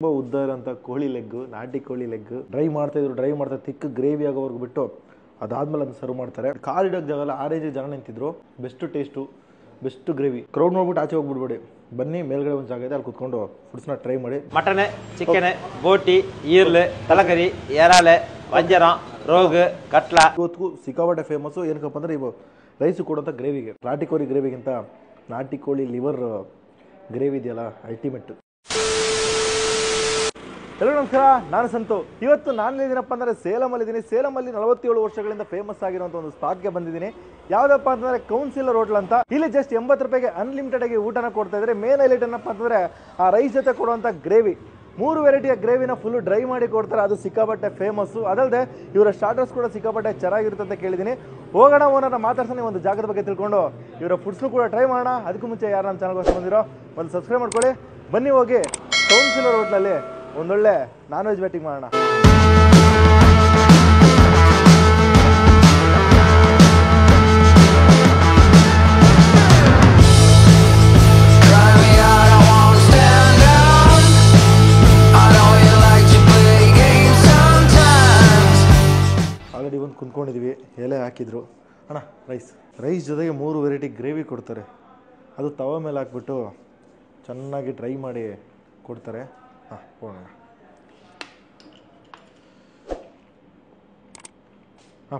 ತುಂಬ ಉದ್ದ ಇರೋಂಥ ಕೋಳಿ ಲೆಗ್ಗು, ನಾಟಿ ಕೋಳಿ ಲೆಗ್ ಡ್ರೈ ಮಾಡ್ತಾ ತಿಕ್ಕ ಗ್ರೇವಿ ಆಗೋವರೆಗೂ ಬಿಟ್ಟು ಅದಾದ್ಮೇಲೆ ಅದನ್ನ ಸರ್ವ್ ಮಾಡ್ತಾರೆ. ಕಾಲು ಇಡೋಕ್ಕೆ ಜಾಗ ಇಲ್ಲ, ಆ ರೇಂಜಿಗೆ ಜನ ನಿಂತಿದ್ರು. Best taste, best gravy. Crowd ನೋಡ್ಬಿಟ್ಟು ಆಚೆ ಹೋಗ್ಬಿಡ್ಬೇಡಿ, ಬನ್ನಿ ಮೇಲ್ಗಡೆ ಒಂದು ಜಾಗ ಇದೆ, ಅಲ್ಲಿ ಕುತ್ಕೊಂಡು ಫುಡ್ಸ್ನ ಟ್ರೈ ಮಾಡಿ. ಮಟನ್, ಚಿಕನ್, ಬೋಟಿ, ಈರ್ಲು, ತಲಕರಿ, ಏರಾಲೆ, ವಂಜರ, ರೋಗ್, ಕಟ್ಲ ಇವತ್ತಿಗೂ ಸಿಕ್ಕಾಪಟ್ಟೆ ಫೇಮಸ್ಸು. ಏನಕ್ಕಪ್ಪ ಅಂದರೆ ಇವು ರೈಸು ಕೊಡೋಂಥ ಗ್ರೇವಿಗೆ. ನಾಟಿ ಕೋಳಿ ಗ್ರೇವಿಗಿಂತ ನಾಟಿ ಕೋಳಿ ಲಿವರ್ ಗ್ರೇವಿ ಇದೆಯಲ್ಲ ಅಲ್ಟಿಮೇಟ್. ಎಲ್ಲರೂ ನಮಸ್ಕಾರ, ನಾನು ಸಂತು. ಇವತ್ತು ನಾನು ಇದ್ದೀನಪ್ಪ ಅಂದರೆ ಸೇಲಮಲ್ಲಿದ್ದೀನಿ. ಸೇಲಮಲ್ಲಿ 47 ವರ್ಷಗಳಿಂದ ಫೇಮಸ್ ಆಗಿರುವಂಥ ಒಂದು ಸ್ಪಾಟ್ಗೆ ಬಂದಿದ್ದೀನಿ. ಯಾವುದಪ್ಪ ಅಂತಂದರೆ ಕೌನ್ಸಿಲರ್ ಹೋಟ್ಲ್ ಅಂತ. ಇಲ್ಲಿ ಜಸ್ಟ್ 80 ರೂಪಾಯಿಗೆ ಅನ್ಲಿಮಿಟೆಡ್ ಆಗಿ ಊಟನ ಕೊಡ್ತಾ ಇದ್ದಾರೆ. ಮೇನ್ ಹೈಲೈಟ್ ಏನಪ್ಪ ಅಂತಂದರೆ ಆ ರೈಸ್ ಜೊತೆ ಕೊಡುವಂಥ ಗ್ರೇವಿ. 3 ವೆರೈಟಿಯ ಗ್ರೇವಿನ ಫುಲ್ಲು ಡ್ರೈ ಮಾಡಿ ಕೊಡ್ತಾರೆ, ಅದು ಸಿಕ್ಕಾಪಟ್ಟೆ ಫೇಮಸ್ಸು. ಅದಲ್ಲದೆ ಇವರ ಸ್ಟಾರ್ಟರ್ಸ್ ಕೂಡ ಸಿಕ್ಕಾಪಟ್ಟೆ ಚೆನ್ನಾಗಿರುತ್ತೆ ಅಂತ ಕೇಳಿದ್ದೀನಿ. ಹೋಗೋಣ, ಓನರ್ನ ಮಾತಾಡ್ಸೋಣ, ಒಂದು ಜಾಗದ ಬಗ್ಗೆ ತಿಳ್ಕೊಂಡು ಇವರ ಫುಡ್ಸ್ನು ಕೂಡ ಟ್ರೈ ಮಾಡೋಣ. ಅದಕ್ಕೂ ಮುಂಚೆ ಯಾರು ನಮ್ಮ ಚಾನಲ್ಗೋಸ್ಕರ ಬಂದಿರೋ ಒಂದು ಸಬ್ಸ್ಕ್ರೈಬ್ ಮಾಡ್ಕೊಳ್ಳಿ. ಬನ್ನಿ ಹೋಗಿ ಕೌನ್ಸಿಲರ್ ಹೋಟ್ಲಲ್ಲಿ ಒಂದೊಳ್ಳೆ ನಾನ್ ವೆಜ್ ಬ್ಯಾಟಿಂಗ್ ಮಾಡೋಣ. ಆಲ್ರೆಡಿ ಒಂದು ಕುಂತ್ಕೊಂಡಿದ್ದೀವಿ, ಎಲೆ ಹಾಕಿದ್ರು. ಅಣ್ಣ ರೈಸ್ ಜೊತೆಗೆ 3 ವೆರೈಟಿ ಗ್ರೇವಿ ಕೊಡ್ತಾರೆ. ಅದು ತವ ಮೇಲೆ ಹಾಕ್ಬಿಟ್ಟು ಚೆನ್ನಾಗಿ ಡ್ರೈ ಮಾಡಿ ಕೊಡ್ತಾರೆ. ಹೋಗೋಣ.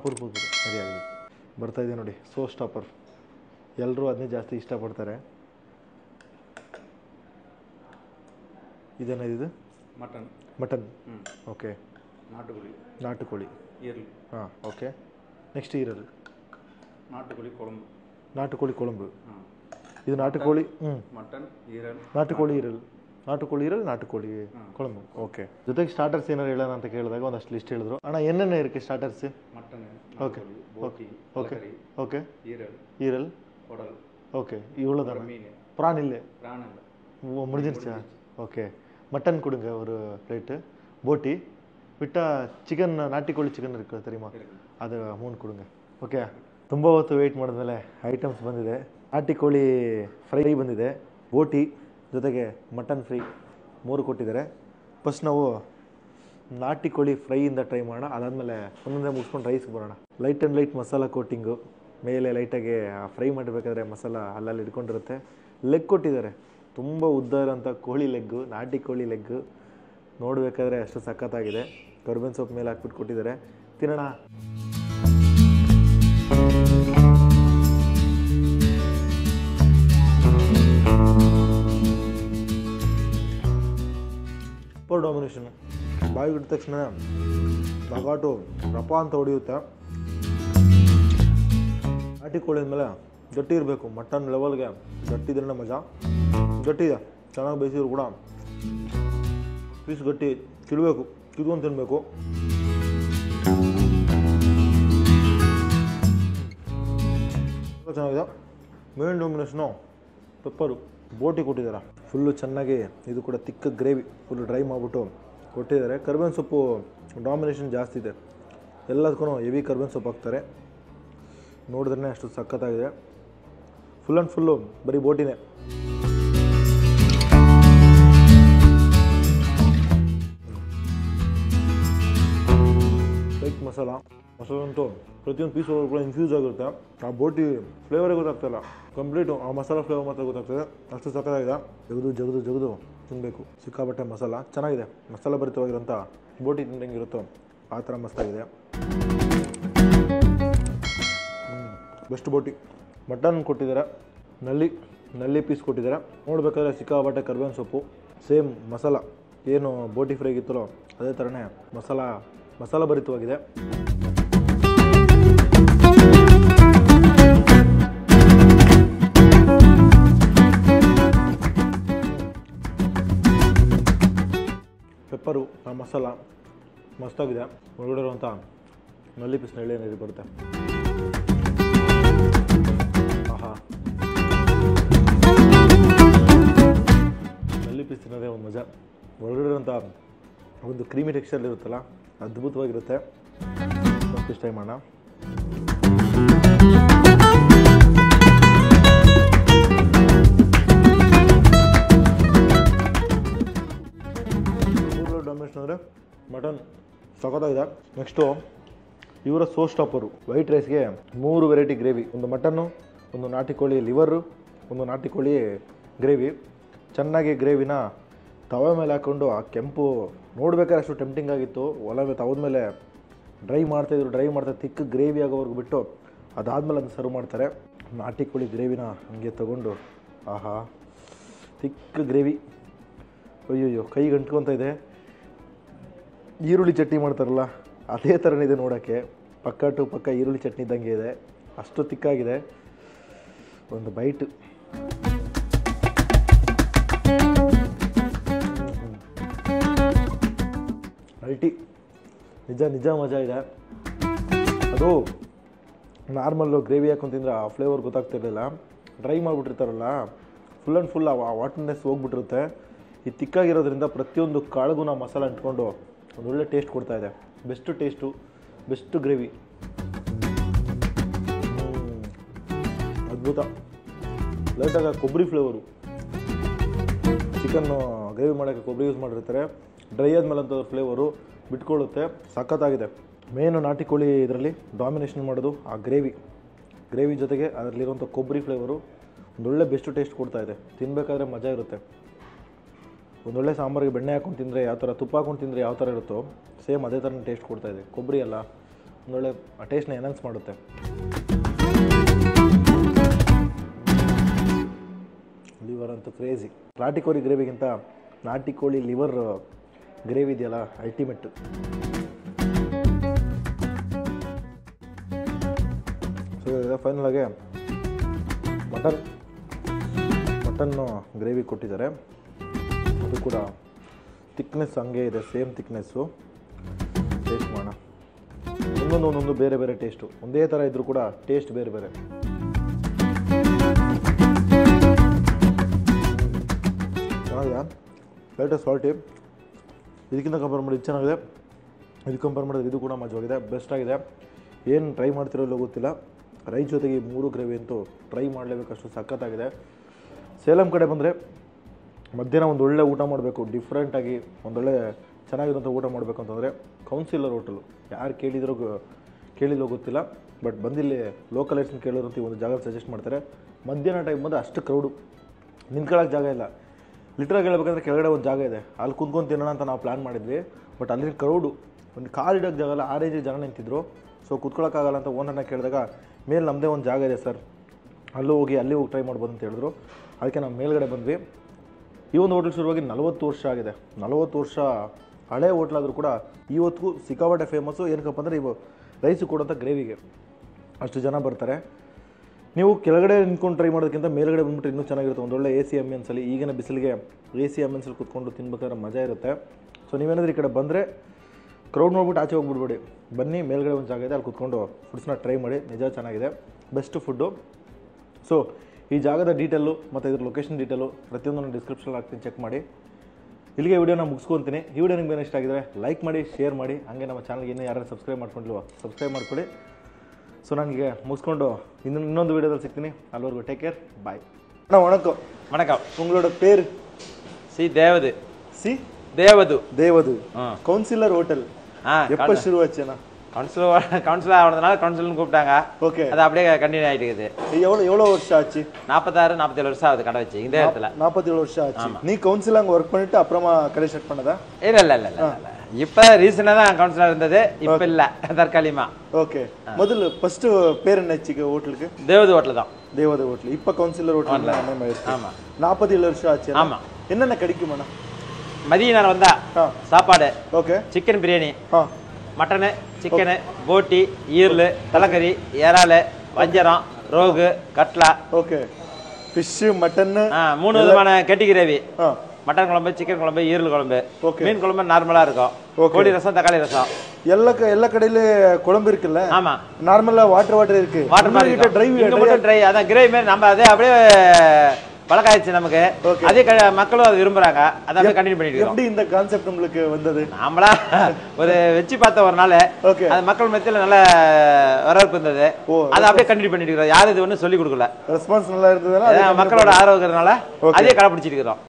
ಪುರ್ಪುರ್ ಸರಿಯಾಗಿದೆ, ಬರ್ತಾಯಿದೆ ನೋಡಿ. ಸೋ ಸ್ಟಾಪರ್, ಎಲ್ಲರೂ ಅದನ್ನೇ ಜಾಸ್ತಿ ಇಷ್ಟಪಡ್ತಾರೆ. ಇದೇನಿದು? Mutton. Okay. ನಾಟುಕೋಳಿ okay. Next ಈರಲ್. ನಾಟುಕೋಳಿ kuzhambu. ಇದು ನಾಟುಕೋಳಿ. ನಾಟುಕೋಳಿ ಈರಲ್, ನಾಟುಕೋಳಿ ಕೊಳಂಬು. ಓಕೆ. ಜೊತೆಗೆ ಸ್ಟಾರ್ಟರ್ಸ್ ಏನಾರು ಹೇಳೋಣ ಅಂತ ಕೇಳಿದಾಗ ಒಂದಷ್ಟು ಲಿಸ್ಟ್ ಹೇಳಿದ್ರು. ಅಣ್ಣ ಏನೇನು ಇರುತ್ತೆ ಸ್ಟಾರ್ಟರ್ಸ್? Okay okay. ಈರಲ್ ಓಕೆ. ಇವಳದ ಪ್ರಾನ್ ಇಲ್ಲೇ ಮುಡಿಜಿರ್ಚ. ಓಕೆ. ಮಟನ್ ಕೊಡುங்க ஒரு ಪ್ಲೇಟ್. ಬೋಟಿ ಬಿಟ್ಟ ಚಿಕನ್, ನಾಟಿ ಕೋಳಿ ಚಿಕನ್ ಇருக்கு தெரியுமா, ಅದು 3 ಕೊಡುங்க. ಓಕೆ. ತುಂಬ ಹೊತ್ತು ವೆಯ್ಟ್ ಮಾಡಿದ್ಮೇಲೆ ಐಟಮ್ಸ್ ಬಂದಿದೆ. ನಾಟಿ ಕೋಳಿ ಫ್ರೈ ಬಂದಿದೆ, ಬೋಟಿ ಜೊತೆಗೆ ಮಟನ್ ಫ್ರೈ 3 ಕೊಟ್ಟಿದ್ದಾರೆ. ಫಸ್ಟ್ ನಾವು ನಾಟಿ ಕೋಳಿ ಫ್ರೈಯಿಂದ ಟ್ರೈ ಮಾಡೋಣ. ಅದಾದಮೇಲೆ ಒಂದೊಂದೇ ಮುಗಿಸ್ಕೊಂಡು ರೈಸ್ಗೆ ಬರೋಣ. ಲೈಟ್ ಮಸಾಲ ಕೋಟಿಂಗು ಮೇಲೆ ಲೈಟಾಗಿ ಫ್ರೈ ಮಾಡಬೇಕಾದ್ರೆ ಮಸಾಲ ಅಲ್ಲಲ್ಲಿ ಇಟ್ಕೊಂಡಿರುತ್ತೆ. ಲೆಗ್ ಕೊಟ್ಟಿದ್ದಾರೆ, ತುಂಬ ಉದ್ದ ಇರೋಂಥ ಕೋಳಿ ಲೆಗ್ಗು, ನಾಟಿ ಕೋಳಿ ಲೆಗ್ಗು. ನೋಡಬೇಕಾದ್ರೆ ಅಷ್ಟು ಸಖತ್ತಾಗಿದೆ. ಕರ್ಬೇವಿನ ಸೊಪ್ಪು ಮೇಲೆ ಹಾಕ್ಬಿಟ್ಟು ಕೊಟ್ಟಿದ್ದಾರೆ. ತಿನ್ನೋಣ. Super domination. ಬಾಯಿ ಬಿಟ್ಟ ತಕ್ಷಣ ನಗಾಟು ರಪ ಅಂತ ಹೊಡೆಯುತ್ತೆ. ನಾಟಿ ಕೋಳಿ ಅಂದಮೇಲೆ ಗಟ್ಟಿ ಇರಬೇಕು. ಮಟನ್ ಲೆವೆಲ್ಗೆ ಗಟ್ಟಿ ಇದ್ರೆ ಮಜಾ. ಗಟ್ಟಿ ಇದೆ, ಚೆನ್ನಾಗಿ ಬೇಯಿಸಿದ್ರು ಕೂಡ ಪೀಸ್ ಗಟ್ಟಿ. ತಿಳಬೇಕು, ತಿಳ್ಕೊಂಡು ತಿನ್ನಬೇಕು. ಚೆನ್ನಾಗಿದೆ. Main ಡಾಮಿನೇಷನು pepper. ಬೋಟಿ ಕೊಟ್ಟಿದ್ದಾರೆ ಫುಲ್ಲು ಚೆನ್ನಾಗಿ. ಇದು ಕೂಡ ತಿಕ್ಕ ಗ್ರೇವಿ ಫುಲ್ಲು ಡ್ರೈ ಮಾಡಿಬಿಟ್ಟು ಕೊಟ್ಟಿದ್ದಾರೆ. ಕರ್ಬೇವಿನ ಸೊಪ್ಪು ಡಾಮಿನೇಷನ್ ಜಾಸ್ತಿ ಇದೆ. ಎಲ್ಲದಕ್ಕೂ ಹೆವಿ ಕರ್ಬೇವಿನ ಸೊಪ್ಪು ಹಾಕ್ತಾರೆ. ನೋಡಿದ್ರೆ ಅಷ್ಟು ಸಖತ್ತಾಗಿದೆ. ಫುಲ್ ಆ್ಯಂಡ್ ಫುಲ್ಲು ಬರೀ ಬೋಟಿನೇ. ಲೈಕ್ ಮಸಾಲ ಅಂತೂ ಪ್ರತಿಯೊಂದು ಪೀಸ್ ಒಳಗೆ ಕೂಡ ಇನ್ಫ್ಯೂಸ್ ಆಗಿರುತ್ತೆ. ಆ ಬೋಟಿ ಫ್ಲೇವರೇ ಗೊತ್ತಾಗ್ತಾಯಿಲ್ಲ, ಕಂಪ್ಲೀಟು ಆ ಮಸಾಲ ಫ್ಲೇವರ್ ಮಾತ್ರ ಗೊತ್ತಾಗ್ತದೆ. ಅಷ್ಟು ಸಖತ್ತಾಗಿದೆ. ಜಗದು ತಿನ್ನಬೇಕು. ಸಿಕ್ಕಾಪಟ್ಟೆ ಮಸಾಲ ಚೆನ್ನಾಗಿದೆ. ಮಸಾಲ ಭರಿತವಾಗಿರೋಂಥ ಬೋಟಿ ತಿಂದಂಗಿರುತ್ತೋ ಆ ಥರ ಮಸ್ತಾಗಿದೆ. ಬೆಸ್ಟ್ ಬೋಟಿ. ಮಟನ್ ಕೊಟ್ಟಿದ್ದಾರೆ, ನಲ್ಲಿ ಪೀಸ್ ಕೊಟ್ಟಿದ್ದಾರೆ. ನೋಡಬೇಕಾದ್ರೆ ಸಿಕ್ಕಾಪಟ್ಟೆ ಕರ್ಬೇವಿನ ಸೊಪ್ಪು. ಸೇಮ್ ಮಸಾಲ ಏನು ಬೋಟಿ ಫ್ರೈಗಿತ್ತಲೋ ಅದೇ ಥರನೇ ಮಸಾಲ ಭರಿತವಾಗಿದೆ. ಪೆಪ್ಪರು, ಆ ಮಸಾಲ ಮಸ್ತಾಗಿದೆ. ಒಳಗಡೆ ಇರುವಂಥ ನಲ್ಲಿ ಪೀಸ್ ಎಳ್ಳೆ ನೀರು ಬರುತ್ತೆ. ಆಹಾ, ನಲ್ಲಿ ಪೀಸ್ ತಿನ್ನೋದೇ ಒಂದು ಮಜಾ. ಒಳಗಡೆ ಇರುವಂಥ ಒಂದು ಕ್ರೀಮಿ ಟೆಕ್ಸ್ಚರ್ ಇರುತ್ತಲ್ಲ, ಅದ್ಭುತವಾಗಿರುತ್ತೆ. ಫಸ್ಟ್ ಟ್ರೈ ಮಾಡೋಣ. ಫ್ಲೇವರ್ ಡಾಮಿನೇಷನ್ ಅಂದರೆ ಮಟನ್ ಸಖತ್ತಾಗಿದೆ. ನೆಕ್ಸ್ಟು ಇವರ ಸೋ ಸ್ಟಾಪರು ವೈಟ್ ರೈಸ್ಗೆ 3 ವೆರೈಟಿ ಗ್ರೇವಿ, ಒಂದು ಮಟನ್ನು, ಒಂದು ನಾಟಿ ಕೋಳಿ ಲಿವರು, ಒಂದು ನಾಟಿ ಕೋಳಿ ಗ್ರೇವಿ. ಚೆನ್ನಾಗಿ ಗ್ರೇವಿನ ತವೆ ಮೇಲೆ ಹಾಕ್ಕೊಂಡು ಆ ಕೆಂಪು ನೋಡ್ಬೇಕಾದ್ರೆ ಅಷ್ಟು ಟೆಂಪ್ಟಿಂಗ್ ಆಗಿತ್ತು. ಒಲೆ ತವದ ಮೇಲೆ ಡ್ರೈ ಮಾಡ್ತಾ ತಿಕ್ಕ ಗ್ರೇವಿ ಆಗೋವರೆಗೂ ಬಿಟ್ಟು ಅದಾದಮೇಲೆ ಅದನ್ನು ಸರ್ವ್ ಮಾಡ್ತಾರೆ. ನಾಟಿ ಕೋಳಿ ಗ್ರೇವಿನ ಹಂಗೆ ತೊಗೊಂಡು ಆಹಾ ತಿಕ್ಕ ಗ್ರೇವಿ, ಅಯ್ಯೋ ಕೈಗೆ ಅಂಟ್ಕೊತ ಇದೆ. ಈರುಳ್ಳಿ ಚಟ್ನಿ ಮಾಡ್ತಾರಲ್ಲ ಅದೇ ಥರನೇ ಇದೆ ನೋಡೋಕ್ಕೆ, ಪಕ್ಕ ಟು ಪಕ್ಕ ಈರುಳ್ಳಿ ಚಟ್ನಿ ಇದ್ದಂಗೆ ಇದೆ, ಅಷ್ಟು ತಿಕ್ಕಾಗಿದೆ. ಒಂದು ಬೈಟ್ ಅಲ್ಟಿ, ನಿಜ ಮಜಾ ಇದೆ. ಅದು ನಾರ್ಮಲ್ಲು ಗ್ರೇವಿ ಹಾಕೊಂಡು ತಿಂದರೆ ಆ ಫ್ಲೇವರ್ ಗೊತ್ತಾಗ್ತಿರಲಿಲ್ಲ. ಡ್ರೈ ಮಾಡಿಬಿಟ್ಟಿರ್ತಾರಲ್ಲ ಫುಲ್ ಆ್ಯಂಡ್ ಫುಲ್ ಆ ವಾಟರ್ನೆಸ್ ಹೋಗ್ಬಿಟ್ಟಿರುತ್ತೆ. ಈ ತಿಕ್ಕಾಗಿರೋದ್ರಿಂದ ಪ್ರತಿಯೊಂದು ಕಾಳಿಗೂ ನಾವು ಮಸಾಲೆ ಅಂಟ್ಕೊಂಡು ಒಂದೊಳ್ಳೆ ಟೇಸ್ಟ್ ಕೊಡ್ತಾಯಿದೆ. ಬೆಸ್ಟು ಟೇಸ್ಟು, ಬೆಸ್ಟ್ ಗ್ರೇವಿ, ಅದ್ಭುತ. ಲೈಟಾಗಿ ಕೊಬ್ಬರಿ ಫ್ಲೇವರು, ಚಿಕನ್ನು ಗ್ರೇವಿ ಮಾಡೋಕ್ಕೆ ಕೊಬ್ಬರಿ ಯೂಸ್ ಮಾಡಿರ್ತಾರೆ. ಡ್ರೈ ಆದಮೇಲೆ ಅಂತ ಫ್ಲೇವರು ಬಿಟ್ಕೊಳ್ಳುತ್ತೆ, ಸಖತ್ತಾಗಿದೆ. ಮೇನು ನಾಟಿ ಕೋಳಿ ಇದರಲ್ಲಿ ಡಾಮಿನೇಷನ್ ಮಾಡೋದು ಆ ಗ್ರೇವಿ ಜೊತೆಗೆ ಅದರಲ್ಲಿರುವಂಥ ಕೊಬ್ಬರಿ ಫ್ಲೇವರು ಒಂದೊಳ್ಳೆ ಬೆಸ್ಟ್ ಟೇಸ್ಟ್ ಕೊಡ್ತಾಯಿದೆ. ತಿನ್ನಬೇಕಾದ್ರೆ ಮಜಾ ಇರುತ್ತೆ. ಒಂದೊಳ್ಳೆ ಸಾಂಬಾರಿಗೆ ಬೆಣ್ಣೆ ಹಾಕೊಂಡು ತಿಂದರೆ ಯಾವ ಥರ, ತುಪ್ಪ ಹಾಕೊಂಡು ತಿಂದರೆ ಯಾವ ಥರ ಇರುತ್ತೋ ಸೇಮ್ ಅದೇ ಥರನೇ ಟೇಸ್ಟ್ ಕೊಡ್ತಾಯಿದೆ. ಕೊಬ್ಬರಿ ಎಲ್ಲ ಒಂದೊಳ್ಳೆ ಆ ಟೇಸ್ಟ್ನ ಎನ್ಹಾನ್ಸ್ ಮಾಡುತ್ತೆ. ಲಿವರ್ ಅಂತೂ ಕ್ರೇಜಿ. ನಾಟಿ ಕೋಳಿ ಗ್ರೇವಿಗಿಂತ ನಾಟಿ ಕೋಳಿ ಲಿವರ್ ಗ್ರೇವಿ ಇದೆಯಲ್ಲ ಅಲ್ಟಿಮೇಟ್. ಸೊ ಫೈನಲಾಗೆ ಮಟನ್ನು ಗ್ರೇವಿ ಕೊಟ್ಟಿದ್ದಾರೆ. ಅದು ಕೂಡ ತಿಕ್ನೆಸ್ ಹಂಗೆ ಇದೆ, ಸೇಮ್ ತಿಕ್ನೆಸ್ಸು. ಟೇಸ್ಟ್ ಮಾಡೋಣ. ಒಂದೊಂದು ಬೇರೆ ಟೇಸ್ಟು, ಒಂದೇ ಥರ ಇದ್ದರೂ ಕೂಡ ಟೇಸ್ಟ್ ಬೇರೆ. ಚೆನ್ನಾಗಿದೆ, ಲೈಟಾಗಿ ಸಾಲ್ಟಿ. ಇದಕ್ಕಿಂತ ಕಂಪೇರ್ ಮಾಡಿ ಇದು ಚೆನ್ನಾಗಿದೆ, ಇದಕ್ಕೆ ಕಂಪೇರ್ ಮಾಡಿದ್ರೆ ಇದು ಕೂಡ ಮಜವಾಗಿದೆ, ಬೆಸ್ಟ್ ಆಗಿದೆ. ಏನು ಟ್ರೈ ಮಾಡ್ತಿರೋ ಇಲ್ಲೋ ಗೊತ್ತಿಲ್ಲ. ರೈಸ್ ಜೊತೆಗೆ 3 ಗ್ರೇವಿ ಅಂತೂ ಟ್ರೈ ಮಾಡಲೇಬೇಕಷ್ಟು ಸಖತ್ತಾಗಿದೆ. ಸೇಲಂ ಕಡೆ ಬಂದರೆ ಮಧ್ಯಾಹ್ನ ಒಂದು ಒಳ್ಳೆ ಊಟ ಮಾಡಬೇಕು, ಡಿಫ್ರೆಂಟಾಗಿ ಒಂದೊಳ್ಳೆ ಚೆನ್ನಾಗಿರೋಂಥ ಊಟ ಮಾಡಬೇಕು ಅಂತಂದರೆ ಕೌನ್ಸಿಲರ್ ಹೋಟೆಲು. ಯಾರು ಕೇಳಿಲ್ಲೋ ಗೊತ್ತಿಲ್ಲ, ಬಟ್ ಬಂದಿಲ್ಲಿ ಲೋಕಲ್ ಐಟ್ಸ್ನ ಕೇಳೋರಂತ ಒಂದು ಜಾಗ ಸಜೆಸ್ಟ್ ಮಾಡ್ತಾರೆ. ಮಧ್ಯಾಹ್ನ ಟೈಮ್ ಬಂದರೆ ಅಷ್ಟು ಕ್ರೌಡು, ನಿಂತ್ಕೊಳ್ಳೋಕೆ ಜಾಗ ಇಲ್ಲ. ಲಿಟ್ರಾಗಿ ಹೇಳ್ಬೇಕಂದ್ರೆ ಕೆಳಗಡೆ ಒಂದು ಜಾಗ ಇದೆ, ಅಲ್ಲಿ ಕುಂತ್ಕೊಂಡು ತಿನ್ನೋಣ ಅಂತ ನಾವು ಪ್ಲ್ಯಾನ್ ಮಾಡಿದ್ವಿ. ಬಟ್ ಅಲ್ಲಿನ ಕ್ರೌಡು ಒಂದು ಕಾಲು ಇಡೋಕ್ಕೆ ಜಾಗ ಇಲ್ಲ, ಆ ರೇಂಜಿಗೆ ಜನ ನಿಂತಿದ್ರು. ಸೊ ಕುತ್ಕೊಳ್ಳೋಕ್ಕಾಗಲ್ಲ ಅಂತ ಓನರ್ನ ಕೇಳಿದಾಗ ಮೇಲೆ ನಮ್ಮದೇ ಒಂದು ಜಾಗ ಇದೆ ಸರ್, ಅಲ್ಲಿ ಹೋಗಿ ಟ್ರೈ ಮಾಡ್ಬೋದು ಅಂತ ಹೇಳಿದ್ರು. ಅದಕ್ಕೆ ನಾವು ಮೇಲ್ಗಡೆ ಬಂದ್ವಿ. ಈ ಒಂದು ಹೋಟ್ಲ್ ಶುರುವಾಗಿ 40 ವರ್ಷ ಆಗಿದೆ. 40 ವರ್ಷ ಹಳೆ ಹೋಟ್ಲಾದರೂ ಕೂಡ ಇವತ್ತಿಗೂ ಸಿಕ್ಕಾಪಟ್ಟೆ ಫೇಮಸ್ಸು. ಏನಕ್ಕಪ್ಪ ಅಂದರೆ ಇವು ರೈಸು ಕೊಡೋಂಥ ಗ್ರೇವಿಗೆ ಅಷ್ಟು ಜನ ಬರ್ತಾರೆ. ನೀವು ಕೆಳಗಡೆ ನಿಂತ್ಕೊಂಡು ಟ್ರೈ ಮಾಡೋದಕ್ಕಿಂತ ಮೇಲ್ಗಡೆ ಬಂದುಬಿಟ್ಟು ಇನ್ನೂ ಚೆನ್ನಾಗಿರುತ್ತೆ. ಒಂದೊಳ್ಳೆ AC ಆಂಬಿಯನ್ಸಲ್ಲಿ, ಈಗಿನ ಬಿಸಿಲಿಗೆ AC ಆಂಬಿಯನ್ಸಲ್ಲಿ ಕೂತ್ಕೊಂಡು ತಿನ್ಬೇಕಾದ್ರೆ ಮಜಾ ಇರುತ್ತೆ. ಸೊ ನೀವೇನಾದರೂ ಈ ಕಡೆ ಬಂದರೆ ಕ್ರೌಡ್ ನೋಡ್ಬಿಟ್ಟು ಆಚೆ ಹೋಗ್ಬಿಡ್ಬೇಡಿ, ಬನ್ನಿ. ಮೇಲ್ಗಡೆ ಒಂದು ಜಾಗ ಇದೆ, ಅಲ್ಲಿ ಕೂತ್ಕೊಂಡು ಫುಡ್ಸ್ನ ಟ್ರೈ ಮಾಡಿ, ನಿಜ ಚೆನ್ನಾಗಿದೆ, ಬೆಸ್ಟ್ ಫುಡ್ಡು. ಸೊ ಈ ಜಾಗದ ಡೀಟೇಲು ಮತ್ತು ಇದ್ರ ಲೊಕೇಶನ್ ಡೀಟೇಲು ಪ್ರತಿಯೊಂದನ್ನು ಡಿಸ್ಕ್ರಿಪ್ಷನ್ ಹಾಕ್ತೀನಿ, ಚೆಕ್ ಮಾಡಿ. ಇಲ್ಲಿಗೆ ವಿಡಿಯೋನ ಮುಗಿಸ್ಕೊತೀನಿ. ಈ ವಿಡಿಯೋ ನಿಮ್ಗೆ ಇಷ್ಟ ಆಗಿದ್ರೆ ಲೈಕ್ ಮಾಡಿ, ಶೇರ್ ಮಾಡಿ. ಹಾಗೆ ನಮ್ಮ ಚಾನಲ್ಗೆ ಇನ್ನೂ ಯಾರು ಸಬ್ಸ್ಕ್ರೈಬ್ ಮಾಡ್ಕೊಂಡಿಲ್ವೋ ಸಬ್ಸ್ಕ್ರೈಬ್ ಮಾಡ್ಕೊಳ್ಳಿ. ಸೊ ನನಗೆ ಮುಗಿಸ್ಕೊಂಡು ಇನ್ನೊಂದು ವಿಡಿಯೋದಲ್ಲಿ ಸಿಗ್ತೀನಿ. ಅಲ್ಲಿವರೆಗೂ ಟೇಕ್ ಕೇರ್, ಬಾಯ್. வணக்கம். உங்களோட பேர்? தேவது. தேவது. கவுன்சிலர் ஹோட்டல் எப்போ शुरू ஆச்சுனா? கவுன்சிலர் ஆனதுனால கவுன்சிலர்னு கூப்பிட்டாங்க. ஓகே, அது அப்படியே கண்டினியூ ஆயிட்டு இருக்குது. எவ்வளோ வருஷம் ஆச்சு? 46 47 வருஷம் ஆகுது கடை வச்சு இந்த இடத்துல. 47 வருஷம் ஆச்சு. நீ கவுன்சிலர் அங்க வர்க் பண்ணிட்டு அப்புறமா கடை ஸ்டார்ட் பண்ணதா? இல்ல இப்ப ரீசனா தான் கவுன்சிலர் இருந்தது, இப்ப இல்ல தற்காலிகமா. ஓகே, முதல்ல ஃபர்ஸ்ட் பேர் என்ன வச்சிக்க ஹோட்டலுக்கு? தேவது ஹோட்டல் தான். தேவது ஹோட்டல். இப்ப கவுன்சிலர் ஹோட்டல்ல நேம் ஆயிடுச்சு. ஆமா, 47 வருஷம் ஆச்சு. ஆமா. என்னென்ன கிடைக்குமாண்ணா? மதிய நேரம் வந்தா சாப்பாடு, okay, chicken biryani, mutton, chicken, போட்டி, ஈரல், தலைக்கறி, இறால், வஞ்சரம், ரோகு, கட்லா. ஓகே, ஃபிஷ், மட்டன், 3 விதமான கெட்டி கிரேவி. மட்டன் குழம்பு, சிக்கன் குழம்பு, ஈரல் குழம்பு, மீன் குழம்பு நார்மலா இருக்கும். கோழி ரசம், தக்காளி ரசம். எல்லா கடையில குழம்பு இருக்குல்ல? ஆமா, நார்மலா வாட்டர் இருக்கு. வாட்டர் மாதிரி ட்ரை, அதான் கிரேவி மாதிரி. நம்ம அதே அப்படியே பழக்காயிடுச்சு நமக்கு. அதே மக்களும் அதை விரும்புறாங்க, அதை அப்படியே கண்டினியூ பண்ணிட்டு இருக்கோம். எப்படி இந்த கான்செப்ட் உங்களுக்கு வந்தது? நாமளா ஒரு வெச்சு பார்த்த ஒரு நாள் அது மக்கள் மத்தியில நல்ல வரவேற்பு இருந்தது, அதை அப்படியே கண்டினியூ பண்ணிட்டு இருக்கோம். யாரும் இது ஒன்றும் சொல்லி கொடுக்கல, ரெஸ்பான்ஸ் நல்லா இருந்ததுனால மக்களோட ஆரோக்கியத்தினால அதே கடைபிடிச்சிட்டு இருக்கிறோம்.